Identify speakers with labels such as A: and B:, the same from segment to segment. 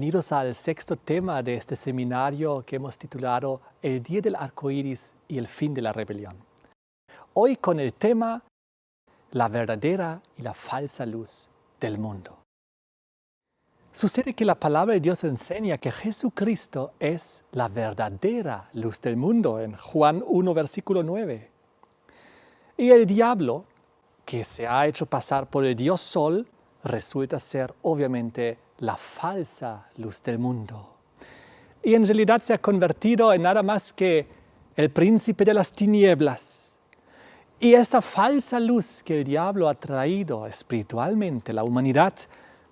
A: bienvenidos al sexto tema de este seminario que hemos titulado El Día del Arco Iris y el Fin de la Rebelión. Hoy con el tema La verdadera y la falsa luz del mundo. Sucede que la palabra de Dios enseña que Jesucristo es la verdadera luz del mundo en Juan 1, versículo 9. Y el diablo, que se ha hecho pasar por el Dios Sol, resulta ser obviamente la falsa luz del mundo. Y en realidad se ha convertido en nada más que el príncipe de las tinieblas. Y esta falsa luz que el diablo ha traído espiritualmente a la humanidad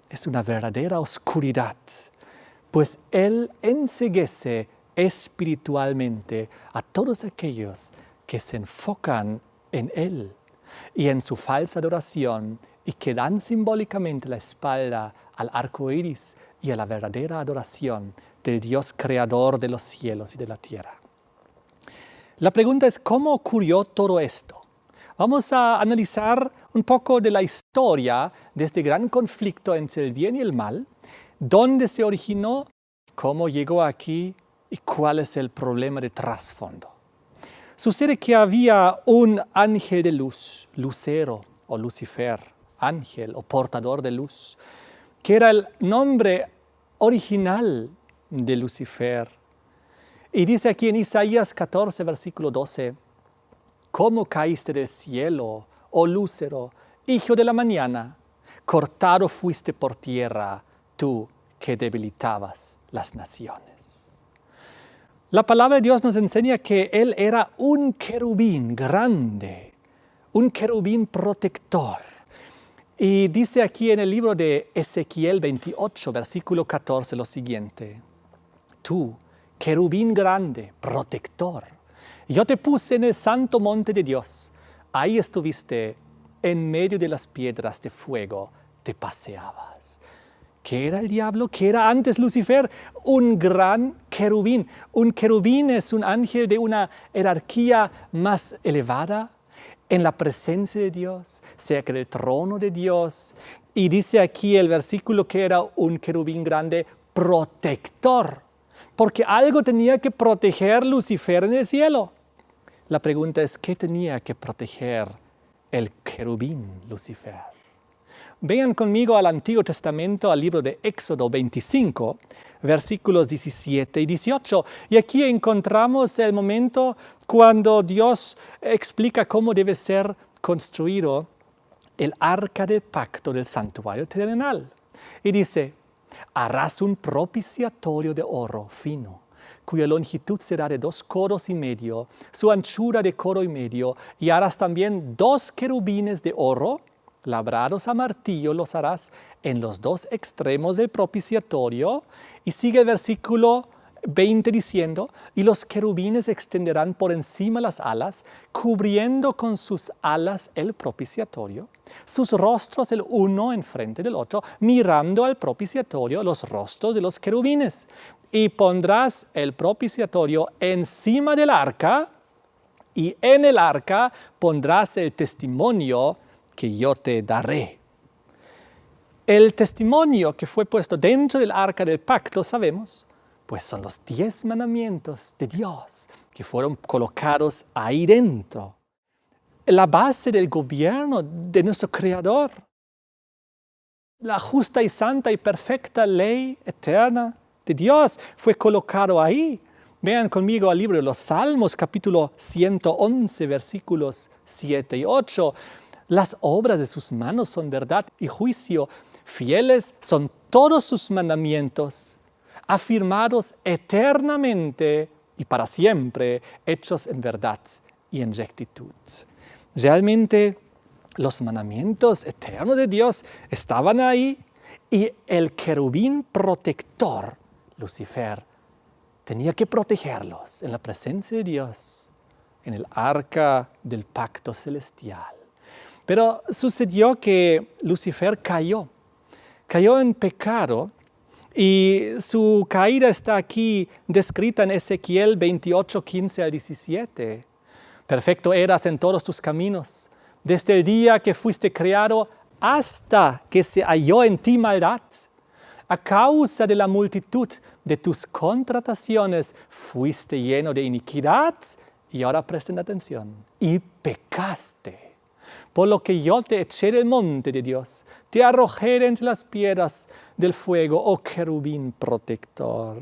A: es una verdadera oscuridad, pues él enceguece espiritualmente a todos aquellos que se enfocan en él y en su falsa adoración y que dan simbólicamente la espalda al arco iris y a la verdadera adoración del Dios creador de los cielos y de la tierra. La pregunta es, ¿cómo ocurrió todo esto? Vamos a analizar un poco de la historia de este gran conflicto entre el bien y el mal, dónde se originó, cómo llegó aquí y cuál es el problema de trasfondo. Sucede que había un ángel de luz, Lucero o Lucifer, ángel o portador de luz, que era el nombre original de Lucifer. Y dice aquí en Isaías 14, versículo 12, ¿cómo caíste del cielo, oh Lucero, hijo de la mañana? Cortado fuiste por tierra, tú que debilitabas las naciones. La palabra de Dios nos enseña que él era un querubín grande, un querubín protector. Y dice aquí en el libro de Ezequiel 28, versículo 14, lo siguiente. Tú, querubín grande, protector, yo te puse en el santo monte de Dios. Ahí estuviste, en medio de las piedras de fuego, te paseabas. ¿Qué era el diablo? ¿Qué era antes Lucifer? Un gran querubín. Un querubín es un ángel de una jerarquía más elevada, en la presencia de Dios, cerca del trono de Dios. Y dice aquí el versículo que era un querubín grande, protector, porque algo tenía que proteger Lucifer en el cielo. La pregunta es, ¿qué tenía que proteger el querubín Lucifer? Vengan conmigo al Antiguo Testamento, al libro de Éxodo 25, versículos 17 y 18. Y aquí encontramos el momento cuando Dios explica cómo debe ser construido el arca del pacto del santuario terrenal. Y dice, harás un propiciatorio de oro fino, cuya longitud será de 2 codos y medio, su anchura de codo y medio, y harás también 2 querubines de oro, labrados a martillo, los harás en los 2 extremos del propiciatorio. Y sigue el versículo 20 diciendo, y los querubines extenderán por encima las alas, cubriendo con sus alas el propiciatorio, sus rostros el uno enfrente del otro, mirando al propiciatorio los rostros de los querubines. Y pondrás el propiciatorio encima del arca, y en el arca pondrás el testimonio que yo te daré. El testimonio que fue puesto dentro del arca del pacto, sabemos, pues son los 10 mandamientos de Dios que fueron colocados ahí dentro. La base del gobierno de nuestro Creador. La justa y santa y perfecta ley eterna de Dios fue colocado ahí. Vean conmigo al libro de los Salmos, capítulo 111, versículos 7 y 8. Las obras de sus manos son verdad y juicio. Fieles son todos sus mandamientos, afirmados eternamente y para siempre, hechos en verdad y en rectitud. Realmente, los mandamientos eternos de Dios estaban ahí y el querubín protector, Lucifer, tenía que protegerlos en la presencia de Dios, en el arca del pacto celestial. Pero sucedió que Lucifer cayó en pecado, y su caída está aquí descrita en Ezequiel 28, 15 al 17. Perfecto eras en todos tus caminos, desde el día que fuiste creado hasta que se halló en ti maldad. A causa de la multitud de tus contrataciones fuiste lleno de iniquidad, y ahora presten atención, y pecaste. Por lo que yo te eché del monte de Dios, te arrojé entre las piedras del fuego, oh querubín protector.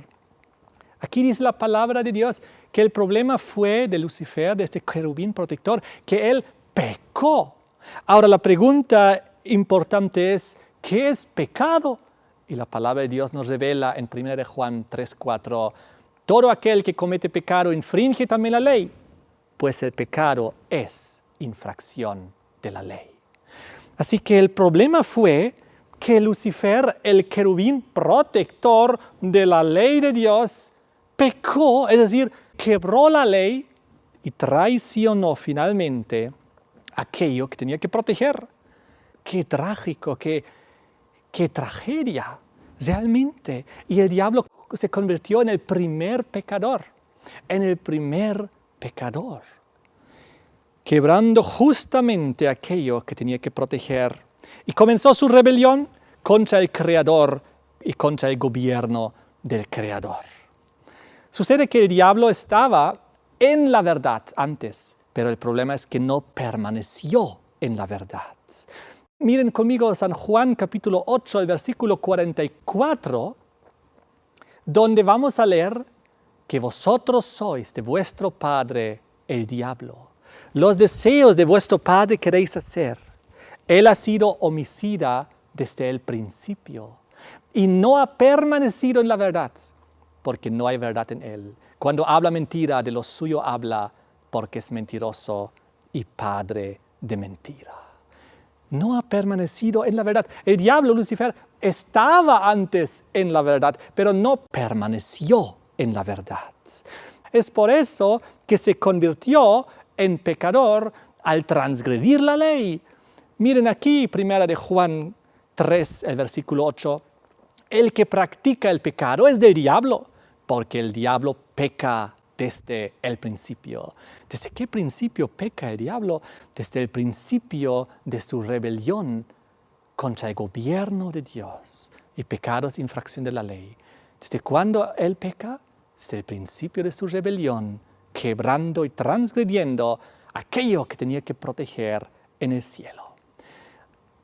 A: Aquí dice la palabra de Dios que el problema fue de Lucifer, de este querubín protector, que él pecó. Ahora la pregunta importante es, ¿qué es pecado? Y la palabra de Dios nos revela en 1 Juan 3:4, todo aquel que comete pecado infringe también la ley, pues el pecado es infracción de la ley. Así que el problema fue que Lucifer, el querubín protector de la ley de Dios, pecó, es decir, quebró la ley y traicionó finalmente aquello que tenía que proteger. Qué trágico, qué tragedia, realmente. Y el diablo se convirtió en el primer pecador, quebrando justamente aquello que tenía que proteger. Y comenzó su rebelión contra el Creador y contra el gobierno del Creador. Sucede que el diablo estaba en la verdad antes, pero el problema es que no permaneció en la verdad. Miren conmigo San Juan capítulo 8, el versículo 44, donde vamos a leer que vosotros sois de vuestro padre el diablo. Los deseos de vuestro padre queréis hacer. Él ha sido homicida desde el principio y no ha permanecido en la verdad, porque no hay verdad en él. Cuando habla mentira, de lo suyo habla, porque es mentiroso y padre de mentira. No ha permanecido en la verdad. El diablo, Lucifer, estaba antes en la verdad, pero no permaneció en la verdad. Es por eso que se convirtió en pecador al transgredir la ley. Miren aquí, 1 Juan 3, el versículo 8. El que practica el pecado es del diablo, porque el diablo peca desde el principio. ¿Desde qué principio peca el diablo? Desde el principio de su rebelión contra el gobierno de Dios. Y pecado es infracción de la ley. ¿Desde cuándo él peca? Desde el principio de su rebelión, quebrando y transgrediendo aquello que tenía que proteger en el cielo.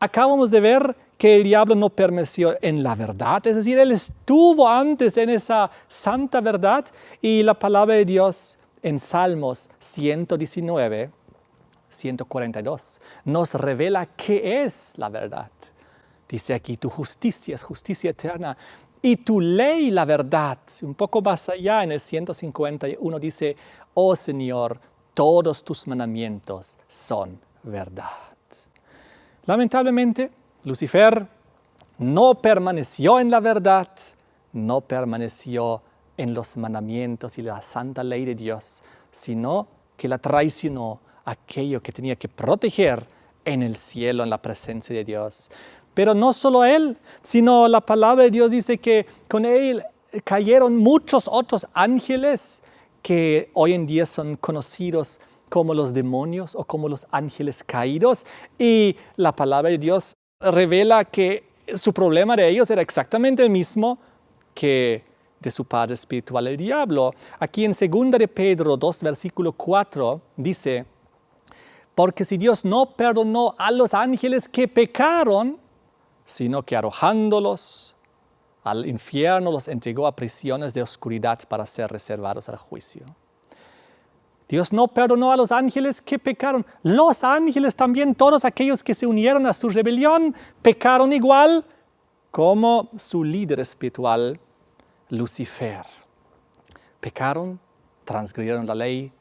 A: Acabamos de ver que el diablo no permaneció en la verdad, es decir, él estuvo antes en esa santa verdad, y la palabra de Dios en Salmos 119, 142 nos revela qué es la verdad. Dice aquí, tu justicia es justicia eterna y tu ley la verdad. Un poco más allá en el 151 dice, oh Señor, todos tus mandamientos son verdad. Lamentablemente, Lucifer no permaneció en la verdad, no permaneció en los mandamientos y la santa ley de Dios, sino que la traicionó, aquello que tenía que proteger en el cielo, en la presencia de Dios. Pero no solo él, sino la palabra de Dios dice que con él cayeron muchos otros ángeles que hoy en día son conocidos como los demonios o como los ángeles caídos, y la palabra de Dios revela que su problema de ellos era exactamente el mismo que de su padre espiritual, el diablo. Aquí en 2 de Pedro 2, versículo 4, dice, porque si Dios no perdonó a los ángeles que pecaron, sino que arrojándolos al infierno los entregó a prisiones de oscuridad para ser reservados al juicio. Dios no perdonó a los ángeles que pecaron. Los ángeles también, todos aquellos que se unieron a su rebelión, pecaron igual como su líder espiritual, Lucifer. Pecaron, transgredieron la ley,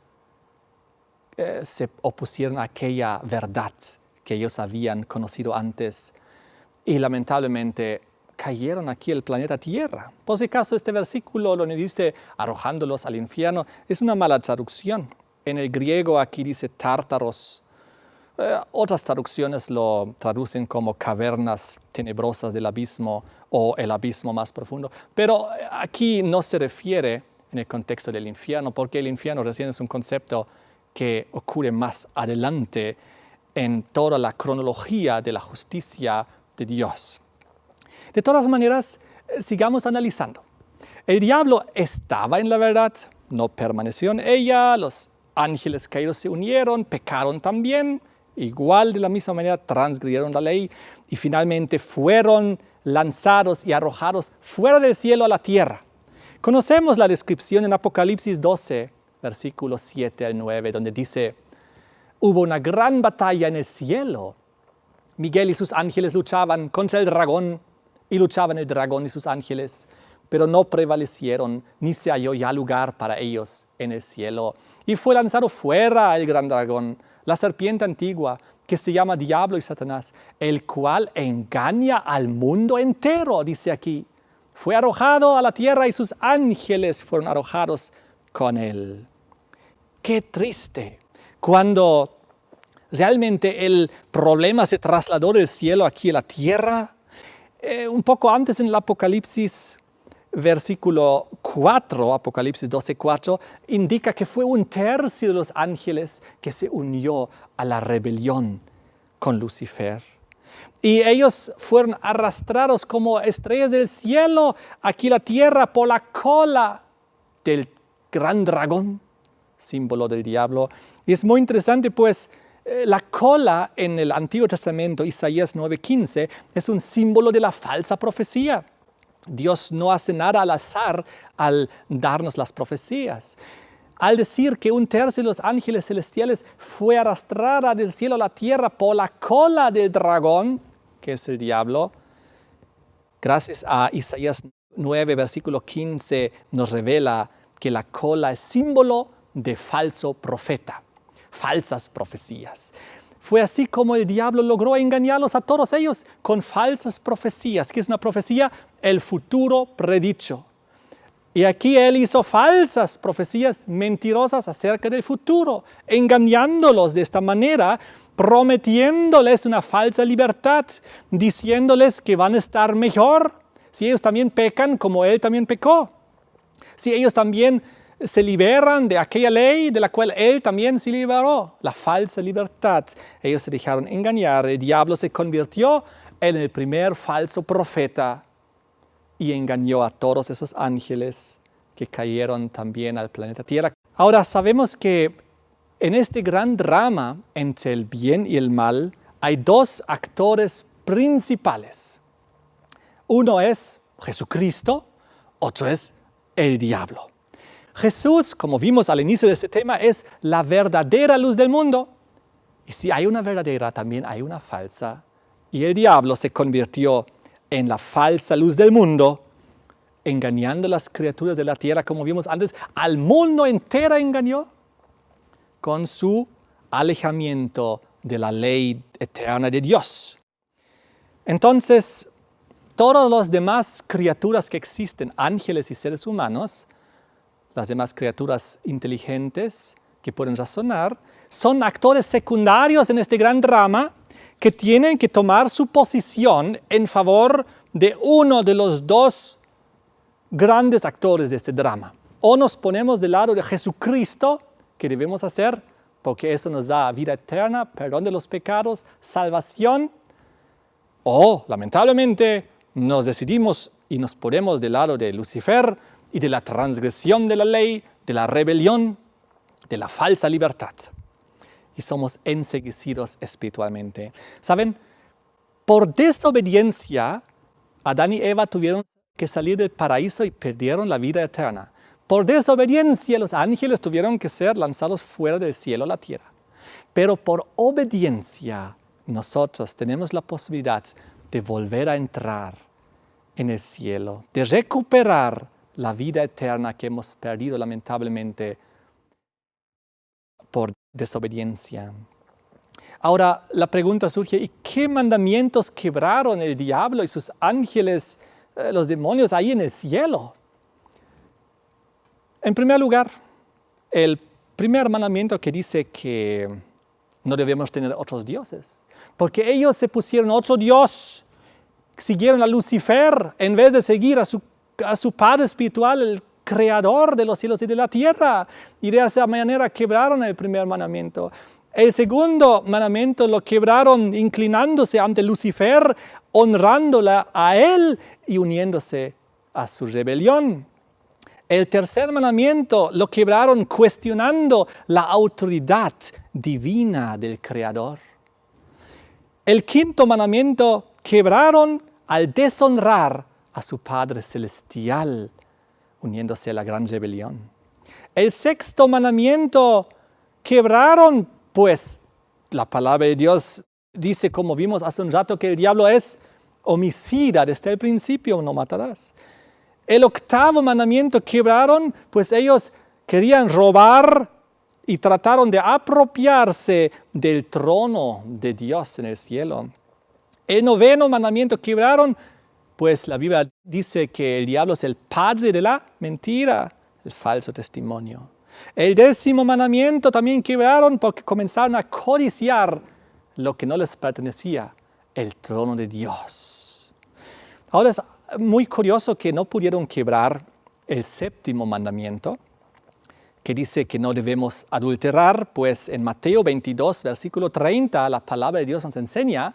A: se opusieron a aquella verdad que ellos habían conocido antes y lamentablemente cayeron aquí el planeta Tierra. Por si acaso este versículo donde dice arrojándolos al infierno es una mala traducción. En el griego aquí dice tártaros. Otras traducciones lo traducen como cavernas tenebrosas del abismo o el abismo más profundo. Pero aquí no se refiere en el contexto del infierno, porque el infierno recién es un concepto que ocurre más adelante en toda la cronología de la justicia de Dios. De todas maneras, Sigamos analizando. El diablo estaba en la verdad, no permaneció en ella, los ángeles caídos se unieron, pecaron también, igual de la misma manera transgredieron la ley y finalmente fueron lanzados y arrojados fuera del cielo a la tierra. Conocemos la descripción en Apocalipsis 12, versículos 7 al 9, donde dice: hubo una gran batalla en el cielo. Miguel y sus ángeles luchaban contra el dragón, y luchaban el dragón y sus ángeles, pero no prevalecieron, ni se halló ya lugar para ellos en el cielo. Y fue lanzado fuera el gran dragón, la serpiente antigua, que se llama Diablo y Satanás, el cual engaña al mundo entero, dice aquí. Fue arrojado a la tierra y sus ángeles fueron arrojados con él. Qué triste cuando realmente el problema se trasladó del cielo aquí a la tierra. Un poco antes en el Apocalipsis, versículo 4, Apocalipsis 12:4, indica que fue 1/3 de los ángeles que se unió a la rebelión con Lucifer. Y ellos fueron arrastrados como estrellas del cielo aquí a la tierra por la cola del gran dragón, símbolo del diablo. Y es muy interesante, pues, la cola en el Antiguo Testamento, Isaías 9:15, es un símbolo de la falsa profecía. Dios no hace nada al azar al darnos las profecías. Al decir que 1/3 de los ángeles celestiales fue arrastrada del cielo a la tierra por la cola del dragón, que es el diablo, gracias a Isaías 9, versículo 15, nos revela que la cola es símbolo de falso profeta, falsas profecías. Fue así como el diablo logró engañarlos a todos ellos con falsas profecías. ¿Qué es una profecía? El futuro predicho. Y aquí él hizo falsas profecías mentirosas acerca del futuro, engañándolos de esta manera, prometiéndoles una falsa libertad, diciéndoles que van a estar mejor si ellos también pecan como él también pecó. Si ellos también se liberan de aquella ley de la cual él también se liberó, la falsa libertad. Ellos se dejaron engañar, el diablo se convirtió en el primer falso profeta y engañó a todos esos ángeles que cayeron también al planeta Tierra. Ahora sabemos que en este gran drama entre el bien y el mal hay 2 actores principales. Uno es Jesucristo, otro es el diablo. Jesús, como vimos al inicio de este tema, es la verdadera luz del mundo. Y si hay una verdadera, también hay una falsa. Y el diablo se convirtió en la falsa luz del mundo, engañando a las criaturas de la tierra, como vimos antes, al mundo entero engañó con su alejamiento de la ley eterna de Dios. Entonces, todas las demás criaturas que existen, ángeles y seres humanos, las demás criaturas inteligentes que pueden razonar, son actores secundarios en este gran drama que tienen que tomar su posición en favor de uno de los 2 grandes actores de este drama. O nos ponemos del lado de Jesucristo, que debemos hacer, porque eso nos da vida eterna, perdón de los pecados, salvación, o lamentablemente nos decidimos y nos ponemos del lado de Lucifer y de la transgresión de la ley, de la rebelión, de la falsa libertad. Y somos enceguecidos espiritualmente. ¿Saben? Por desobediencia, Adán y Eva tuvieron que salir del paraíso y perdieron la vida eterna. Por desobediencia, los ángeles tuvieron que ser lanzados fuera del cielo a la tierra. Pero por obediencia, nosotros tenemos la posibilidad de volver a entrar en el cielo, de recuperar la vida eterna que hemos perdido lamentablemente por desobediencia. Ahora la pregunta surge, ¿y qué mandamientos quebraron el diablo y sus ángeles, los demonios ahí en el cielo? En primer lugar, el primer mandamiento que dice que no debemos tener otros dioses, porque ellos se pusieron otro dios, siguieron a Lucifer en vez de seguir a su padre espiritual, el creador de los cielos y de la tierra, y de esa manera quebraron el primer mandamiento. El segundo mandamiento lo quebraron inclinándose ante Lucifer, honrándola a él y uniéndose a su rebelión. El tercer mandamiento lo quebraron cuestionando la autoridad divina del Creador. El quinto mandamiento quebraron al deshonrar a su Padre Celestial, uniéndose a la gran rebelión. El sexto mandamiento quebraron, pues la palabra de Dios dice, como vimos hace un rato, que el diablo es homicida desde el principio, no matarás. El octavo mandamiento quebraron, pues ellos querían robar y trataron de apropiarse del trono de Dios en el cielo. El noveno mandamiento quebraron, pues la Biblia dice que el diablo es el padre de la mentira, el falso testimonio. El décimo mandamiento también quebraron porque comenzaron a codiciar lo que no les pertenecía, el trono de Dios. Ahora es muy curioso que no pudieron quebrar el séptimo mandamiento, que dice que no debemos adulterar, pues en Mateo 22, versículo 30, la palabra de Dios nos enseña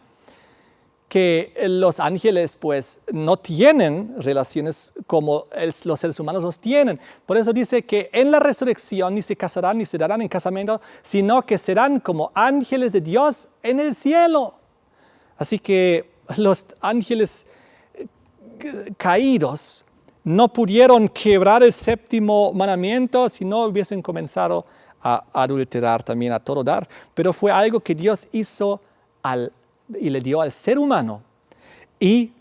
A: que los ángeles pues no tienen relaciones como los seres humanos los tienen. Por eso dice que en la resurrección ni se casarán ni se darán en casamiento, sino que serán como ángeles de Dios en el cielo. Así que los ángeles caídos no pudieron quebrar el séptimo mandamiento si no hubiesen comenzado a adulterar también, a todo dar. Pero fue algo que Dios hizo y le dio al ser humano. Y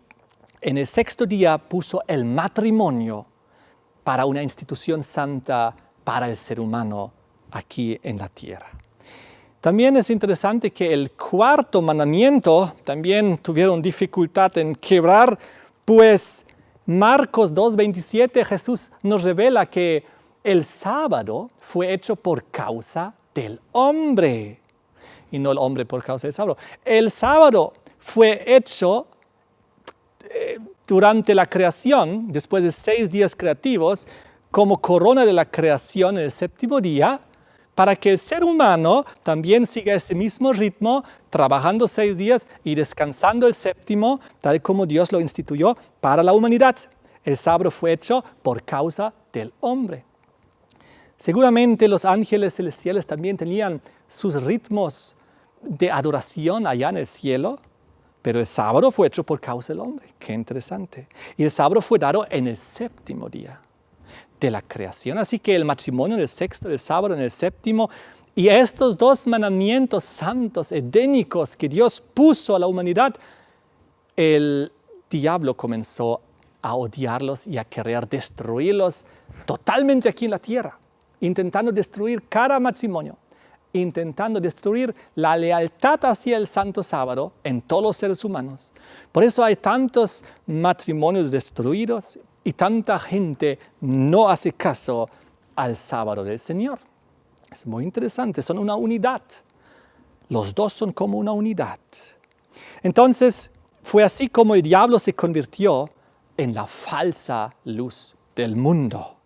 A: en el sexto día puso el matrimonio para una institución santa para el ser humano aquí en la tierra. También es interesante que el cuarto mandamiento también tuvieron dificultad en quebrar, pues Marcos 2:27 Jesús nos revela que el sábado fue hecho por causa del hombre y no el hombre por causa del sábado. El sábado fue hecho durante la creación, después de 6 días creativos, como corona de la creación en el séptimo día, para que el ser humano también siga ese mismo ritmo, trabajando 6 días y descansando el séptimo, tal como Dios lo instituyó para la humanidad. El sábado fue hecho por causa del hombre. Seguramente los ángeles celestiales también tenían sus ritmos de adoración allá en el cielo, pero el sábado fue hecho por causa del hombre. Qué interesante. Y el sábado fue dado en el séptimo día de la creación. Así que el matrimonio en el sexto, el sábado en el séptimo, y estos 2 mandamientos santos, edénicos, que Dios puso a la humanidad, el diablo comenzó a odiarlos y a querer destruirlos totalmente aquí en la tierra, intentando destruir cada matrimonio, intentando destruir la lealtad hacia el santo sábado en todos los seres humanos. Por eso hay tantos matrimonios destruidos y tanta gente no hace caso al sábado del Señor. Es muy interesante, son una unidad. Los dos son como una unidad. Entonces, fue así como el diablo se convirtió en la falsa luz del mundo.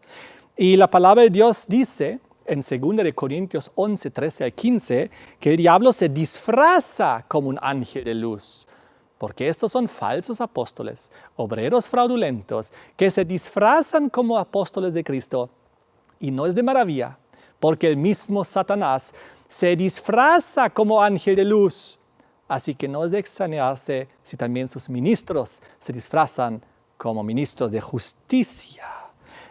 A: Y la palabra de Dios dice en 2 Corintios 11, 13 al 15, que el diablo se disfraza como un ángel de luz. Porque estos son falsos apóstoles, obreros fraudulentos, que se disfrazan como apóstoles de Cristo. Y no es de maravilla, porque el mismo Satanás se disfraza como ángel de luz. Así que no es de extrañarse si también sus ministros se disfrazan como ministros de justicia.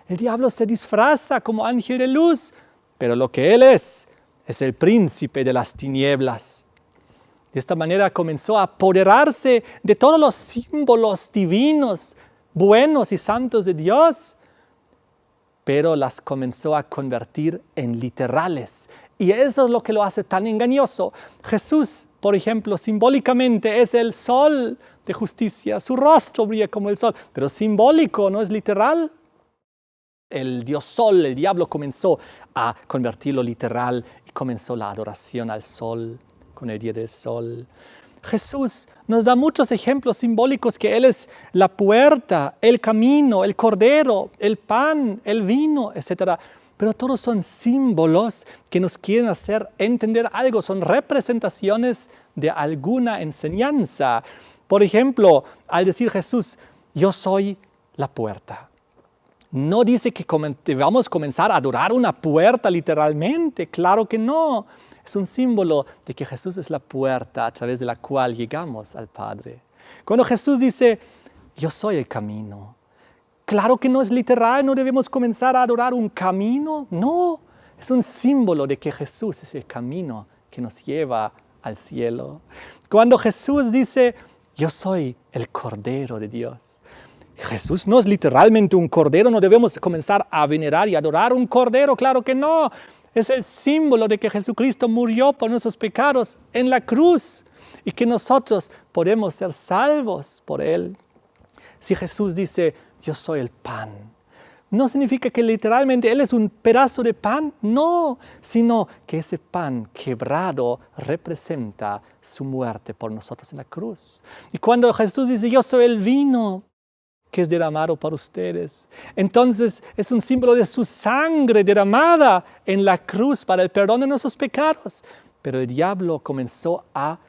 A: El diablo se disfraza como ángel de luz, pero lo que él es el príncipe de las tinieblas. De esta manera comenzó a apoderarse de todos los símbolos divinos, buenos y santos de Dios, pero las comenzó a convertir en literales. Y eso es lo que lo hace tan engañoso. Jesús, por ejemplo, simbólicamente es el sol de justicia. Su rostro brilla como el sol, pero simbólico, no es literal. El dios sol, el diablo, comenzó a convertirlo literal y comenzó la adoración al sol con el día del sol. Jesús nos da muchos ejemplos simbólicos que Él es la puerta, el camino, el cordero, el pan, el vino, etc. Pero todos son símbolos que nos quieren hacer entender algo, son representaciones de alguna enseñanza. Por ejemplo, al decir Jesús, yo soy la puerta. No dice que vamos a comenzar a adorar una puerta literalmente, claro que no. Es un símbolo de que Jesús es la puerta a través de la cual llegamos al Padre. Cuando Jesús dice, yo soy el camino, claro que no es literal, no debemos comenzar a adorar un camino, no. Es un símbolo de que Jesús es el camino que nos lleva al cielo. Cuando Jesús dice, yo soy el Cordero de Dios, Jesús no es literalmente un cordero, no debemos comenzar a venerar y adorar un cordero, claro que no. Es el símbolo de que Jesucristo murió por nuestros pecados en la cruz y que nosotros podemos ser salvos por Él. Si Jesús dice, yo soy el pan, no significa que literalmente Él es un pedazo de pan, no, sino que ese pan quebrado representa su muerte por nosotros en la cruz. Y cuando Jesús dice, yo soy el vino que es derramado por ustedes, entonces es un símbolo de su sangre derramada en la cruz para el perdón de nuestros pecados. Pero el diablo comenzó a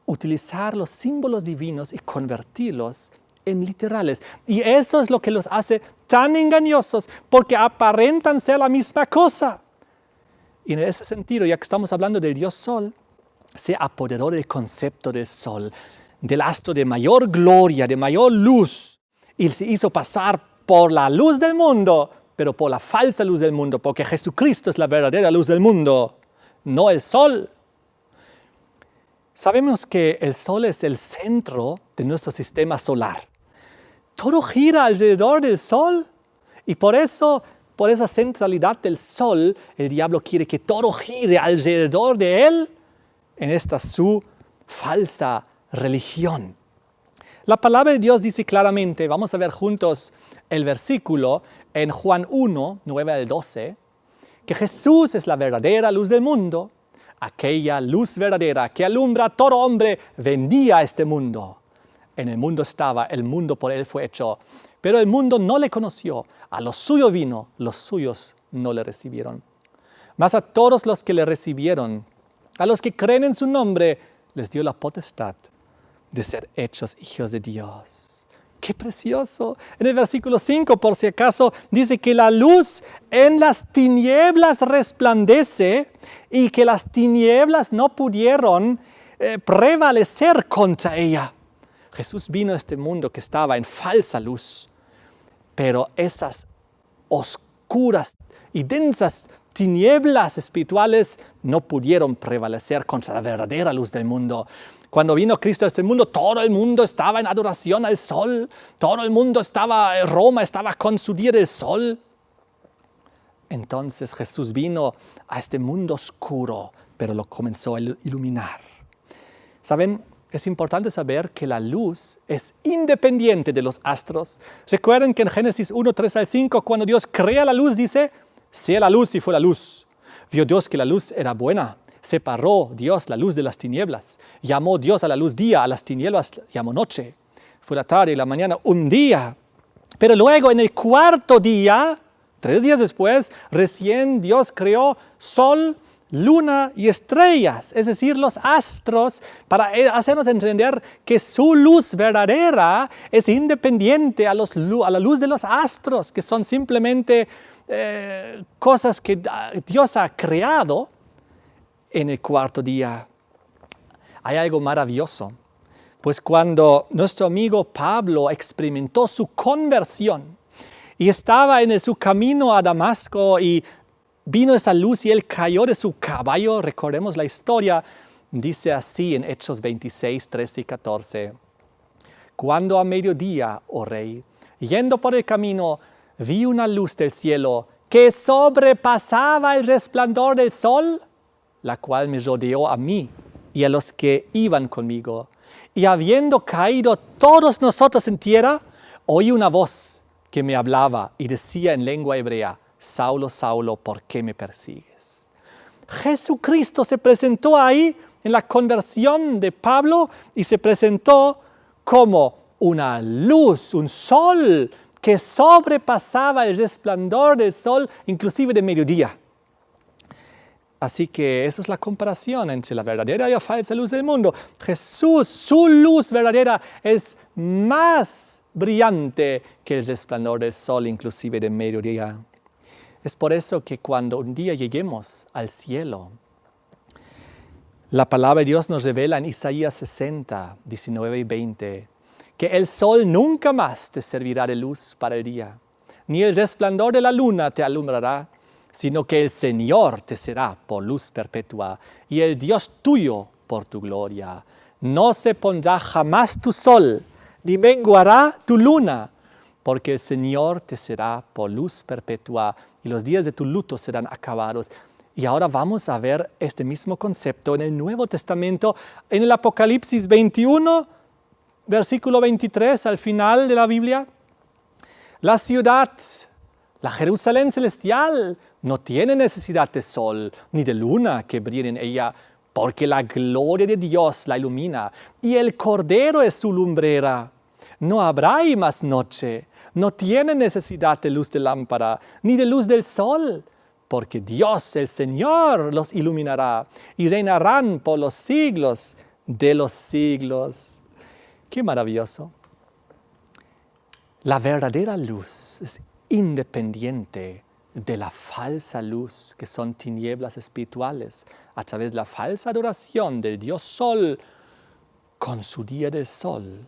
A: utilizar los símbolos divinos y convertirlos en literales. Y eso es lo que los hace tan engañosos, porque aparentan ser la misma cosa. Y en ese sentido, ya que estamos hablando del Dios Sol, se apoderó del concepto del Sol, del astro de mayor gloria, de mayor luz, y se hizo pasar por la luz del mundo, pero por la falsa luz del mundo, porque Jesucristo es la verdadera luz del mundo, no el Sol. Sabemos que el Sol es el centro de nuestro sistema solar. Todo gira alrededor del Sol y por eso, por esa centralidad del Sol, el diablo quiere que todo gire alrededor de él en esta su falsa religión. La palabra de Dios dice claramente, vamos a ver juntos el versículo en Juan 1, 9 al 12, que Jesús es la verdadera luz del mundo, aquella luz verdadera que alumbra a todo hombre vendía a este mundo. En el mundo estaba, el mundo por él fue hecho, pero el mundo no le conoció. A los suyos vino, los suyos no le recibieron. Mas a todos los que le recibieron, a los que creen en su nombre, les dio la potestad de ser hechos hijos de Dios. ¡Qué precioso! En el versículo 5, por si acaso, dice que la luz en las tinieblas resplandece y que las tinieblas no pudieron prevalecer contra ella. Jesús vino a este mundo que estaba en falsa luz, pero esas oscuras y densas tinieblas espirituales no pudieron prevalecer contra la verdadera luz del mundo. Cuando vino Cristo a este mundo, todo el mundo estaba en adoración al sol, todo el mundo estaba, Roma estaba con su día del sol. Entonces Jesús vino a este mundo oscuro, pero lo comenzó a iluminar. ¿Saben? Es importante saber que la luz es independiente de los astros. Recuerden que en Génesis 1, 3 al 5, cuando Dios crea la luz, dice, sea la luz y fue la luz. Vio Dios que la luz era buena. Separó Dios la luz de las tinieblas. Llamó Dios a la luz día, a las tinieblas llamó noche. Fue la tarde y la mañana un día. Pero luego en el cuarto día, 3 días después, recién Dios creó sol, luna y estrellas, es decir, los astros, para hacernos entender que su luz verdadera es independiente a la luz de los astros, que son simplemente cosas que Dios ha creado en el cuarto día. Hay algo maravilloso, pues cuando nuestro amigo Pablo experimentó su conversión y estaba en su camino a Damasco y vino esa luz y él cayó de su caballo, recordemos la historia, dice así en Hechos 26, 13 y 14. Cuando a mediodía, oh rey, yendo por el camino, vi una luz del cielo que sobrepasaba el resplandor del sol, la cual me rodeó a mí y a los que iban conmigo. Y habiendo caído todos nosotros en tierra, oí una voz que me hablaba y decía en lengua hebrea, Saulo, Saulo, ¿por qué me persigues? Jesucristo se presentó ahí en la conversión de Pablo y se presentó como una luz, un sol que sobrepasaba el resplandor del sol, inclusive de mediodía. Así que esa es la comparación entre la verdadera y la falsa luz del mundo. Jesús, su luz verdadera es más brillante que el resplandor del sol, inclusive de mediodía. Es por eso que cuando un día lleguemos al cielo, la palabra de Dios nos revela en Isaías 60, 19 y 20, que el sol nunca más te servirá de luz para el día, ni el resplandor de la luna te alumbrará, sino que el Señor te será por luz perpetua y el Dios tuyo por tu gloria. No se pondrá jamás tu sol, ni menguará tu luna, porque el Señor te será por luz perpetua y los días de tu luto serán acabados. Y ahora vamos a ver este mismo concepto en el Nuevo Testamento, en el Apocalipsis 21, versículo 23, al final de la Biblia. La ciudad, la Jerusalén celestial, no tiene necesidad de sol ni de luna que brillen en ella, porque la gloria de Dios la ilumina y el Cordero es su lumbrera. No habrá ahí más noche, no tiene necesidad de luz de lámpara ni de luz del sol, porque Dios, el Señor, los iluminará y reinarán por los siglos de los siglos. ¡Qué maravilloso! La verdadera luz es independiente de la falsa luz, que son tinieblas espirituales, a través de la falsa adoración del Dios Sol con su día del sol.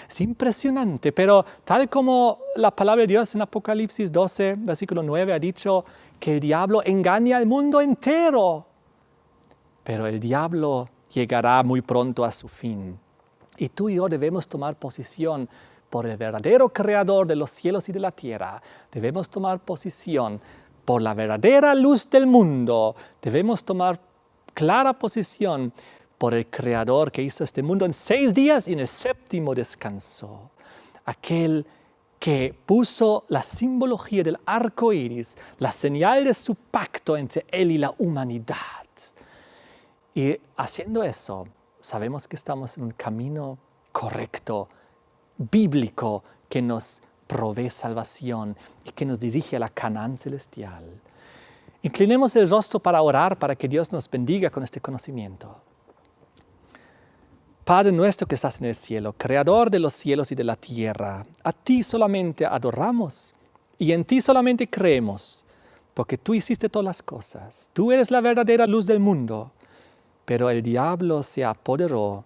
A: Es impresionante, pero tal como la palabra de Dios en Apocalipsis 12, versículo 9, ha dicho que el diablo engaña al mundo entero, pero el diablo llegará muy pronto a su fin. Y tú y yo debemos tomar posición por el verdadero creador de los cielos y de la tierra. Debemos tomar posición por la verdadera luz del mundo. Debemos tomar clara posición por el creador que hizo este mundo en 6 días y en el 7º descansó. Aquel que puso la simbología del arco iris, la señal de su pacto entre él y la humanidad. Y haciendo eso, sabemos que estamos en un camino correcto, bíblico, que nos provee salvación y que nos dirige a la Canaán celestial. Inclinemos el rostro para orar, para que Dios nos bendiga con este conocimiento. Padre nuestro que estás en el cielo, creador de los cielos y de la tierra, a ti solamente adoramos y en ti solamente creemos, porque tú hiciste todas las cosas. Tú eres la verdadera luz del mundo, pero el diablo se apoderó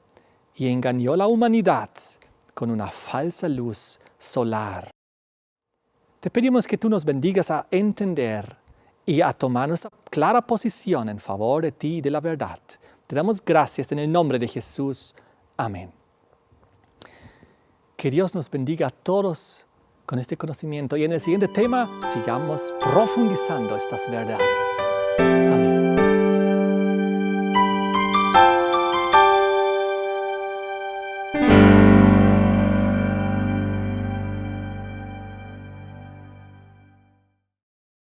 A: y engañó a la humanidad con una falsa luz solar. Te pedimos que tú nos bendigas a entender y a tomar nuestra clara posición en favor de ti y de la verdad. Te damos gracias en el nombre de Jesús. Amén. Que Dios nos bendiga a todos con este conocimiento y en el siguiente tema sigamos profundizando estas verdades. Amén.